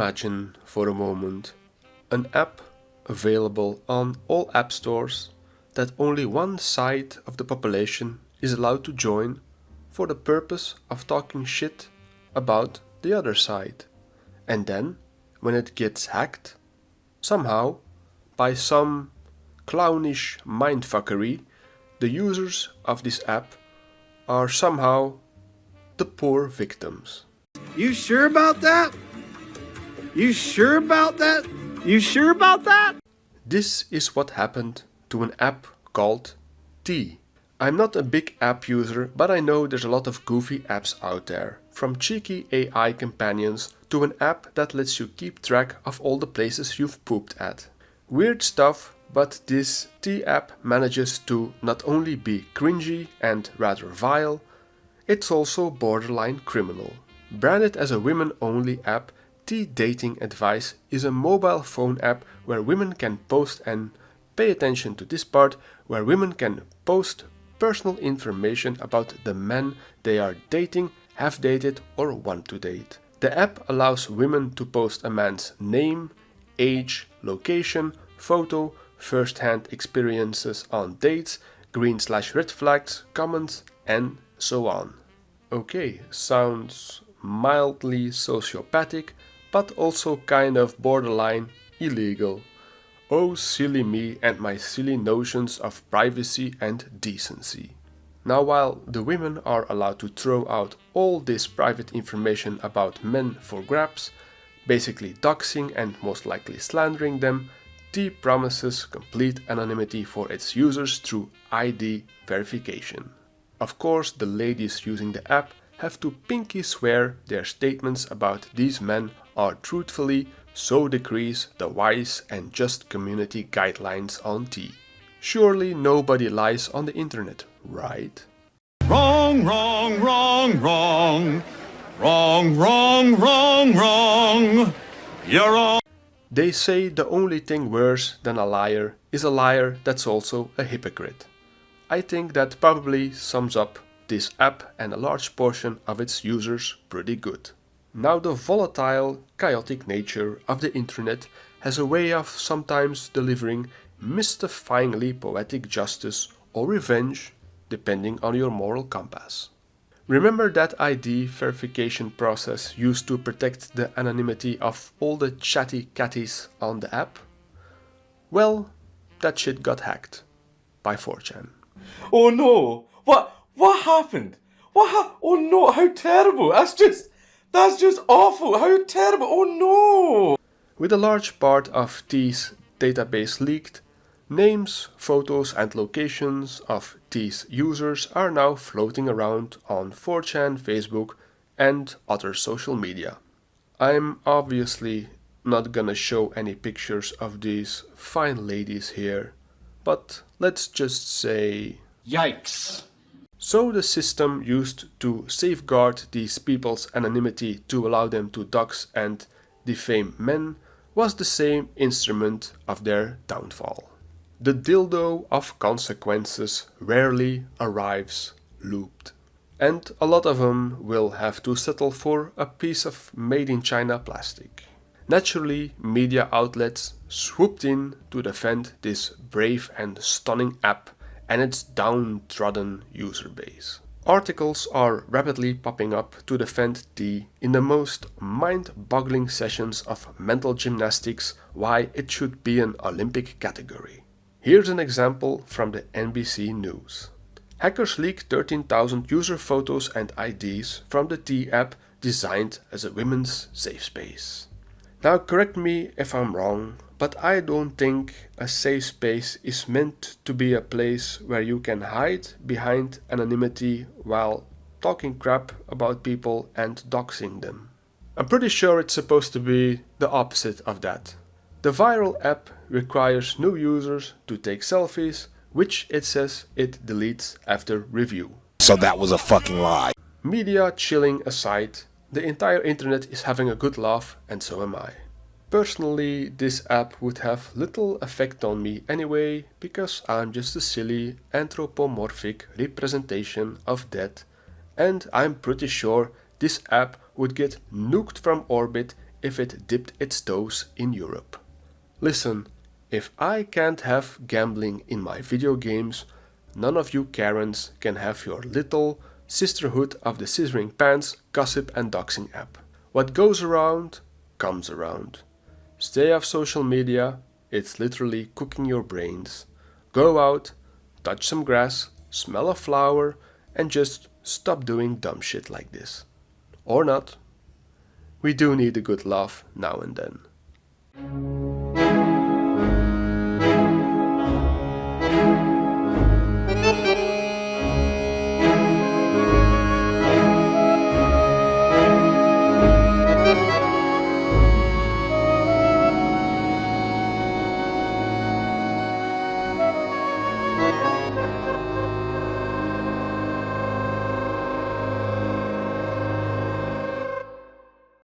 imagine for a moment an app available on all app stores that only one side of the population is allowed to join for the purpose of talking shit about the other side. And then, when it gets hacked, somehow, by some clownish mindfuckery, the users of this app are somehow the poor victims. You sure about that? You sure about that? You sure about that? This is what happened to an app called T. I'm not a big app user, but I know there's a lot of goofy apps out there, from cheeky AI companions to an app that lets you keep track of all the places you've pooped at. Weird stuff, but this T app manages to not only be cringy and rather vile, it's also borderline criminal. Branded as a women-only app, T Dating Advice is a mobile phone app where women can post and pay attention to this part, where women can post personal information about the men they are dating, have dated or want to date. The app allows women to post a man's name, age, location, photo, first-hand experiences on dates, green/red flags, comments, and so on. Okay, sounds mildly sociopathic, but also kind of borderline illegal. Oh, silly me and my silly notions of privacy and decency. Now, while the women are allowed to throw out all this private information about men for grabs, basically doxing and most likely slandering them, T promises complete anonymity for its users through ID verification. Of course, the ladies using the app have to pinky swear their statements about these men are truthfully, so decrease the wise and just community guidelines on T. Surely nobody lies on the internet, right? Wrong, wrong, wrong, wrong. Wrong, wrong, wrong, wrong. You're wrong. They say the only thing worse than a liar is a liar that's also a hypocrite. I think that probably sums up this app and a large portion of its users pretty good. Now, the volatile, chaotic nature of the internet has a way of sometimes delivering mystifyingly poetic justice or revenge, depending on your moral compass. Remember that ID verification process used to protect the anonymity of all the chatty catties on the app? Well, that shit got hacked by 4chan. Oh no! What happened? Oh no, how terrible! That's just awful! How terrible! Oh no! With a large part of T's database leaked, names, photos and locations of T's users are now floating around on 4chan, Facebook and other social media. I'm obviously not gonna show any pictures of these fine ladies here, but let's just say... Yikes! So the system used to safeguard these people's anonymity to allow them to dox and defame men was the same instrument of their downfall. The dildo of consequences rarely arrives looped, and a lot of them will have to settle for a piece of made-in-China plastic. Naturally, media outlets swooped in to defend this brave and stunning app and its downtrodden user base. Articles are rapidly popping up to defend T in the most mind-boggling sessions of mental gymnastics why it should be an Olympic category. Here's an example from the NBC News. Hackers leaked 13,000 user photos and IDs from the T app designed as a women's safe space. Now, correct me if I'm wrong, but I don't think a safe space is meant to be a place where you can hide behind anonymity while talking crap about people and doxing them. I'm pretty sure it's supposed to be the opposite of that. The viral app requires new users to take selfies, which it says it deletes after review. So that was a fucking lie. Media chilling aside, the entire internet is having a good laugh, and so am I. Personally, this app would have little effect on me anyway, because I'm just a silly anthropomorphic representation of that, and I'm pretty sure this app would get nuked from orbit if it dipped its toes in Europe. Listen, if I can't have gambling in my video games, none of you Karens can have your little sisterhood of the scissoring pants gossip and doxing app. What goes around, comes around. Stay off social media, it's literally cooking your brains. Go out, touch some grass, smell a flower, and just stop doing dumb shit like this. Or not. We do need a good laugh now and then.